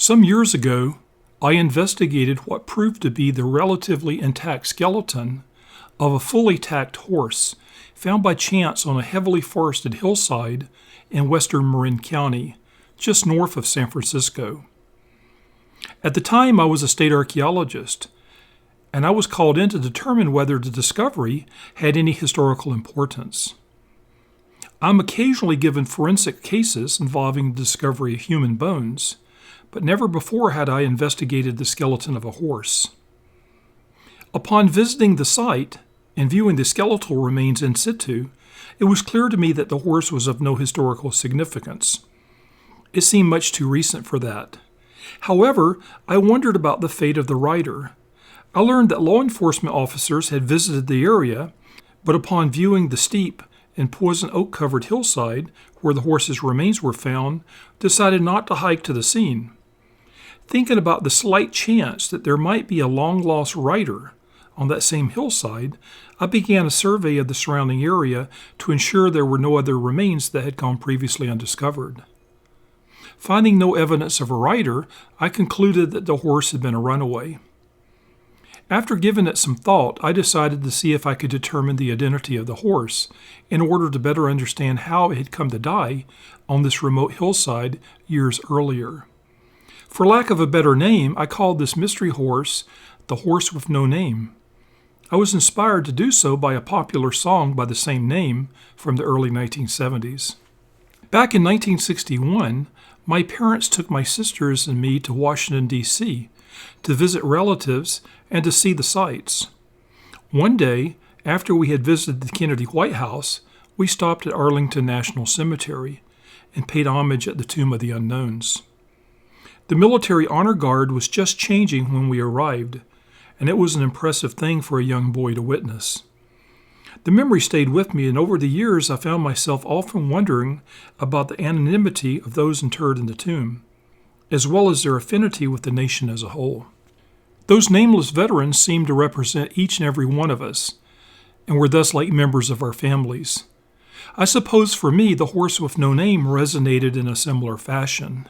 Some years ago, I investigated what proved to be the relatively intact skeleton of a fully tacked horse found by chance on a heavily forested hillside in western Marin County, just north of San Francisco. At the time, I was a state archaeologist, and I was called in to determine whether the discovery had any historical importance. I'm occasionally given forensic cases involving the discovery of human bones, but never before had I investigated the skeleton of a horse. Upon visiting the site and viewing the skeletal remains in situ, it was clear to me that the horse was of no historical significance. It seemed much too recent for that. However, I wondered about the fate of the rider. I learned that law enforcement officers had visited the area, but upon viewing the steep and poison oak-covered hillside where the horse's remains were found, decided not to hike to the scene. Thinking about the slight chance that there might be a long-lost rider on that same hillside, I began a survey of the surrounding area to ensure there were no other remains that had gone previously undiscovered. Finding no evidence of a rider, I concluded that the horse had been a runaway. After giving it some thought, I decided to see if I could determine the identity of the horse in order to better understand how it had come to die on this remote hillside years earlier. For lack of a better name, I called this mystery horse the horse with no name. I was inspired to do so by a popular song by the same name from the early 1970s. Back in 1961, my parents took my sisters and me to Washington, D.C. to visit relatives and to see the sights. One day, after we had visited the Kennedy White House, we stopped at Arlington National Cemetery and paid homage at the Tomb of the Unknowns. The military honor guard was just changing when we arrived, and it was an impressive thing for a young boy to witness. The memory stayed with me, and over the years I found myself often wondering about the anonymity of those interred in the tomb, as well as their affinity with the nation as a whole. Those nameless veterans seemed to represent each and every one of us, and were thus like members of our families. I suppose for me, the horse with no name resonated in a similar fashion.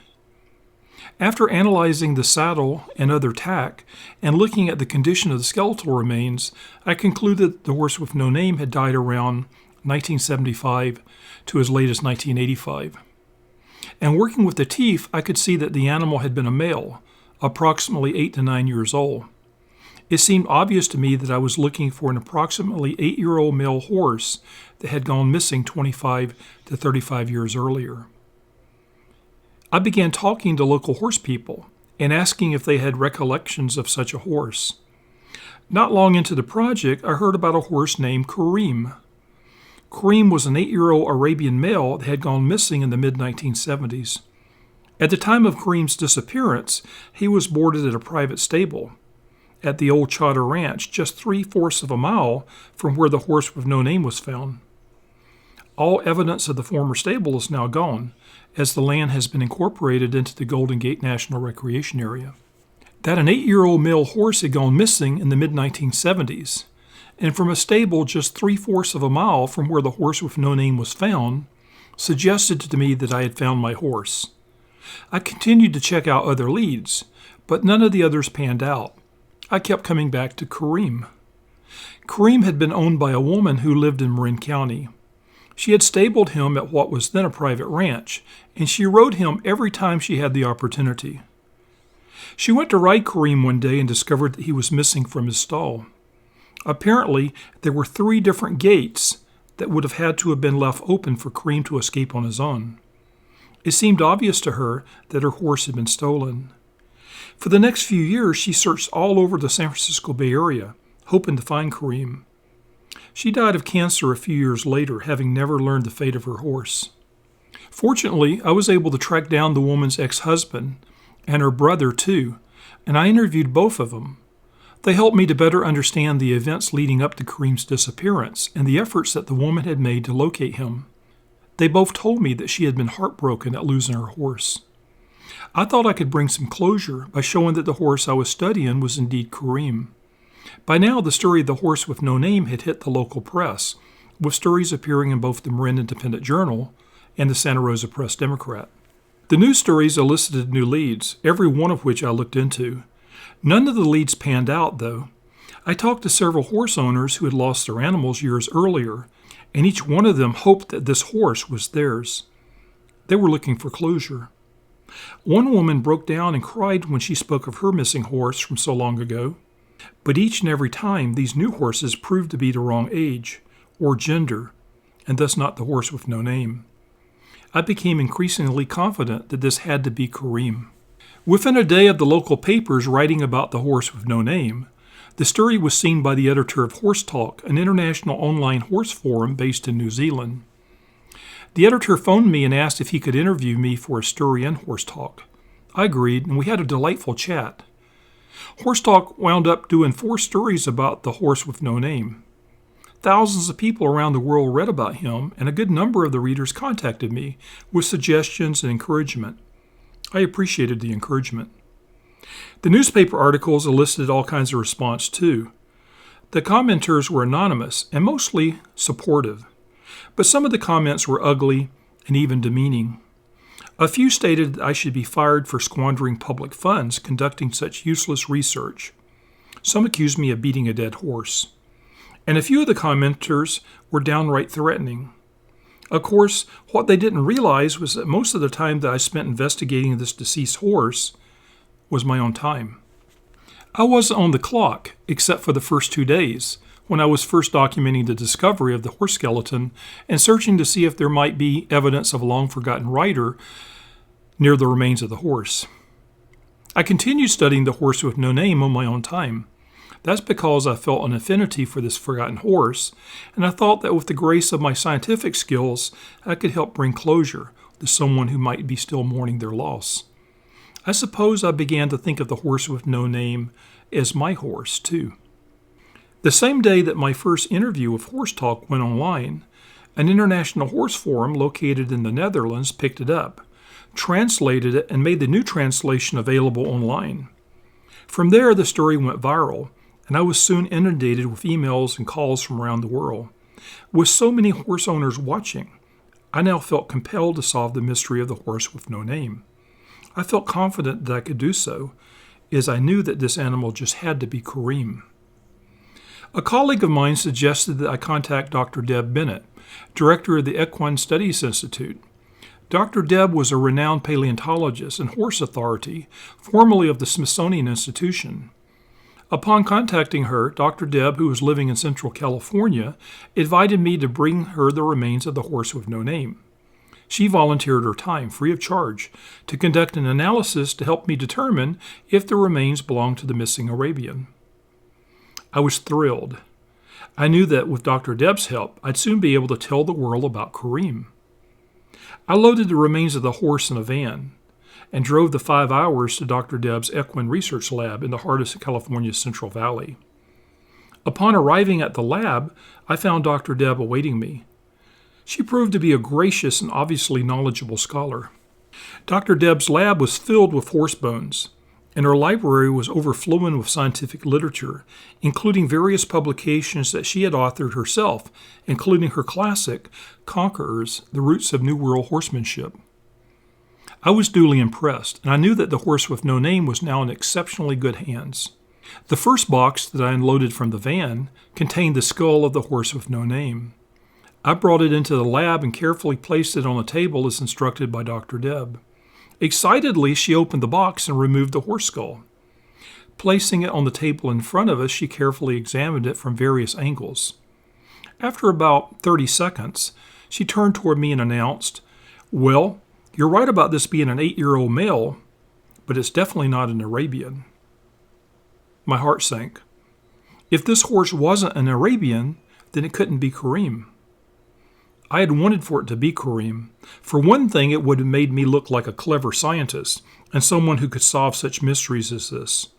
After analyzing the saddle and other tack, and looking at the condition of the skeletal remains, I concluded the horse with no name had died around 1975 to as late as 1985. And working with the teeth, I could see that the animal had been a male, approximately 8 to 9 years old. It seemed obvious to me that I was looking for an approximately 8-year-old male horse that had gone missing 25 to 35 years earlier. I began talking to local horse people and asking if they had recollections of such a horse. Not long into the project, I heard about a horse named Kareem. Kareem was an 8-year-old Arabian male that had gone missing in the mid-1970s. At the time of Kareem's disappearance, he was boarded at a private stable at the old Charter Ranch, just 3/4 of a mile from where the horse with no name was found. All evidence of the former stable is now gone, as the land has been incorporated into the Golden Gate National Recreation Area. That an 8-year-old male horse had gone missing in the mid-1970s, and from a stable just 3/4 of a mile from where the horse with no name was found, suggested to me that I had found my horse. I continued to check out other leads, but none of the others panned out. I kept coming back to Kareem. Kareem had been owned by a woman who lived in Marin County. She had stabled him at what was then a private ranch, and she rode him every time she had the opportunity. She went to ride Kareem one day and discovered that he was missing from his stall. Apparently, there were 3 different gates that would have had to have been left open for Kareem to escape on his own. It seemed obvious to her that her horse had been stolen. For the next few years, she searched all over the San Francisco Bay Area, hoping to find Kareem. She died of cancer a few years later, having never learned the fate of her horse. Fortunately, I was able to track down the woman's ex-husband and her brother, too, and I interviewed both of them. They helped me to better understand the events leading up to Kareem's disappearance and the efforts that the woman had made to locate him. They both told me that she had been heartbroken at losing her horse. I thought I could bring some closure by showing that the horse I was studying was indeed Kareem. By now, the story of the horse with no name had hit the local press, with stories appearing in both the Marin Independent Journal and the Santa Rosa Press Democrat. The news stories elicited new leads, every one of which I looked into. None of the leads panned out, though. I talked to several horse owners who had lost their animals years earlier, and each one of them hoped that this horse was theirs. They were looking for closure. One woman broke down and cried when she spoke of her missing horse from so long ago. But each and every time, these new horses proved to be the wrong age or gender, and thus not the horse with no name. I became increasingly confident that this had to be Kareem. Within a day of the local papers writing about the horse with no name, the story was seen by the editor of Horse Talk, an international online horse forum based in New Zealand. The editor phoned me and asked if he could interview me for a story in Horse Talk. I agreed, and we had a delightful chat. Horse Talk wound up doing 4 stories about the horse with no name. Thousands of people around the world read about him, and a good number of the readers contacted me with suggestions and encouragement. I appreciated the encouragement. The newspaper articles elicited all kinds of response, too. The commenters were anonymous and mostly supportive, but some of the comments were ugly and even demeaning. A few stated that I should be fired for squandering public funds conducting such useless research. Some accused me of beating a dead horse. And a few of the commenters were downright threatening. Of course, what they didn't realize was that most of the time that I spent investigating this deceased horse was my own time. I wasn't on the clock, except for the first 2 days, when I was first documenting the discovery of the horse skeleton and searching to see if there might be evidence of a long-forgotten rider near the remains of the horse. I continued studying the horse with no name on my own time. That's because I felt an affinity for this forgotten horse, and I thought that with the grace of my scientific skills, I could help bring closure to someone who might be still mourning their loss. I suppose I began to think of the horse with no name as my horse, too. The same day that my first interview with Horse Talk went online, an international horse forum located in the Netherlands picked it up, translated it, and made the new translation available online. From there, the story went viral, and I was soon inundated with emails and calls from around the world. With so many horse owners watching, I now felt compelled to solve the mystery of the horse with no name. I felt confident that I could do so, as I knew that this animal just had to be Kareem. A colleague of mine suggested that I contact Dr. Deb Bennett, director of the Equine Studies Institute. Dr. Deb was a renowned paleontologist and horse authority, formerly of the Smithsonian Institution. Upon contacting her, Dr. Deb, who was living in Central California, invited me to bring her the remains of the horse with no name. She volunteered her time, free of charge, to conduct an analysis to help me determine if the remains belonged to the missing Arabian. I was thrilled. I knew that with Dr. Deb's help, I'd soon be able to tell the world about Kareem. I loaded the remains of the horse in a van and drove the 5 hours to Dr. Deb's equine research lab in the heart of California's Central Valley. Upon arriving at the lab, I found Dr. Deb awaiting me. She proved to be a gracious and obviously knowledgeable scholar. Dr. Deb's lab was filled with horse bones, and her library was overflowing with scientific literature, including various publications that she had authored herself, including her classic, Conquerors, The Roots of New World Horsemanship. I was duly impressed, and I knew that the horse with no name was now in exceptionally good hands. The first box that I unloaded from the van contained the skull of the horse with no name. I brought it into the lab and carefully placed it on a table as instructed by Dr. Deb. Excitedly, she opened the box and removed the horse skull. Placing it on the table in front of us, she carefully examined it from various angles. After about 30 seconds, she turned toward me and announced, "Well, you're right about this being an 8-year-old male, but it's definitely not an Arabian." My heart sank. If this horse wasn't an Arabian, then it couldn't be Kareem. I had wanted for it to be Kareem. For one thing, it would have made me look like a clever scientist and someone who could solve such mysteries as this.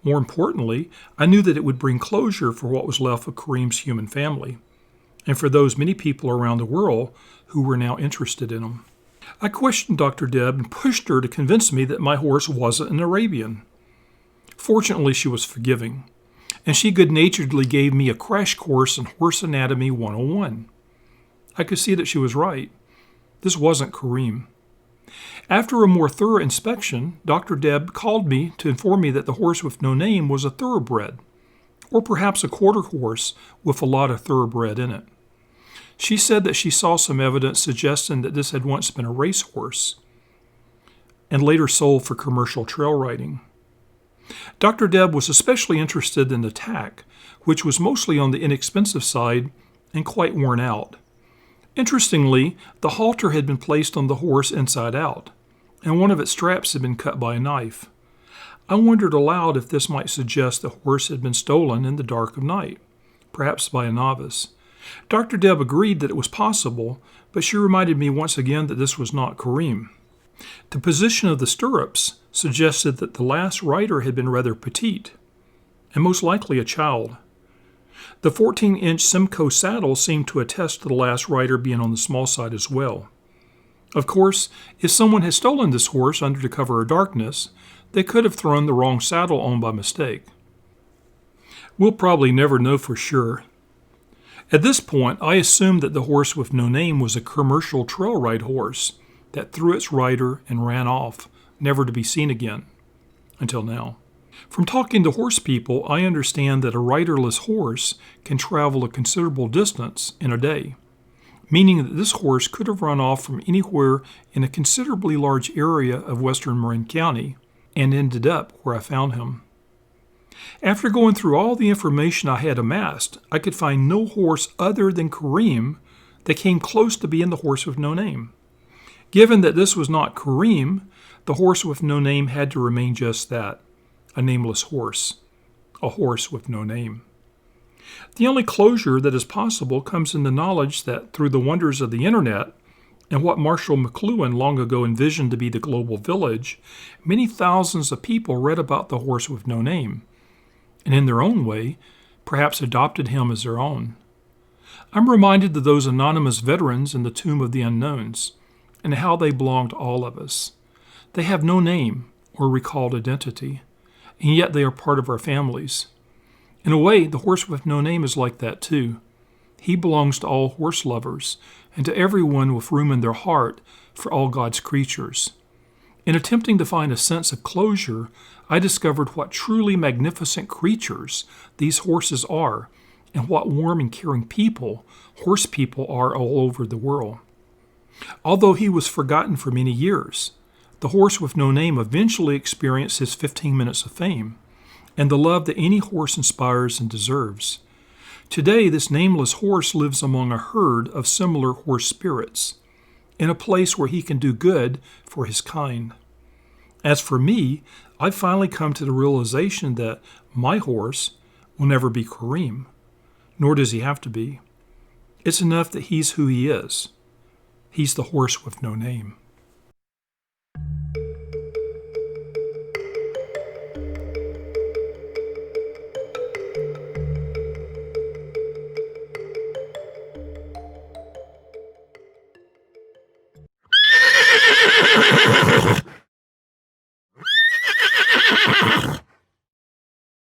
More importantly, I knew that it would bring closure for what was left of Kareem's human family, and for those many people around the world who were now interested in him. I questioned Dr. Deb and pushed her to convince me that my horse wasn't an Arabian. Fortunately, she was forgiving, and she good-naturedly gave me a crash course in Horse Anatomy 101. I could see that she was right. This wasn't Kareem. After a more thorough inspection, Dr. Deb called me to inform me that the horse with no name was a thoroughbred, or perhaps a quarter horse with a lot of thoroughbred in it. She said that she saw some evidence suggesting that this had once been a racehorse and later sold for commercial trail riding. Dr. Deb was especially interested in the tack, which was mostly on the inexpensive side and quite worn out. Interestingly, the halter had been placed on the horse inside out, and one of its straps had been cut by a knife. I wondered aloud if this might suggest the horse had been stolen in the dark of night, perhaps by a novice. Dr. Deb agreed that it was possible, but she reminded me once again that this was not Kareem. The position of the stirrups suggested that the last rider had been rather petite, and most likely a child. The 14-inch Simcoe saddle seemed to attest to the last rider being on the small side as well. Of course, if someone had stolen this horse under the cover of darkness, they could have thrown the wrong saddle on by mistake. We'll probably never know for sure. At this point, I assumed that the horse with no name was a commercial trail ride horse that threw its rider and ran off, never to be seen again, until now. From talking to horse people, I understand that a riderless horse can travel a considerable distance in a day, meaning that this horse could have run off from anywhere in a considerably large area of western Marin County and ended up where I found him. After going through all the information I had amassed, I could find no horse other than Kareem that came close to being the horse with no name. Given that this was not Kareem, the horse with no name had to remain just that, a nameless horse, a horse with no name. The only closure that is possible comes in the knowledge that through the wonders of the internet and what Marshall McLuhan long ago envisioned to be the global village, many thousands of people read about the horse with no name, and in their own way, perhaps adopted him as their own. I'm reminded of those anonymous veterans in the Tomb of the Unknowns, and how they belong to all of us. They have no name or recalled identity, and yet they are part of our families. In a way, the horse with no name is like that too. He belongs to all horse lovers, and to everyone with room in their heart for all God's creatures. In attempting to find a sense of closure, I discovered what truly magnificent creatures these horses are, and what warm and caring people horse people are all over the world. Although he was forgotten for many years, the horse with no name eventually experienced his 15 minutes of fame, and the love that any horse inspires and deserves. Today, this nameless horse lives among a herd of similar horse spirits, in a place where he can do good for his kind. As for me, I've finally come to the realization that my horse will never be Kareem, nor does he have to be. It's enough that he's who he is. He's the horse with no name.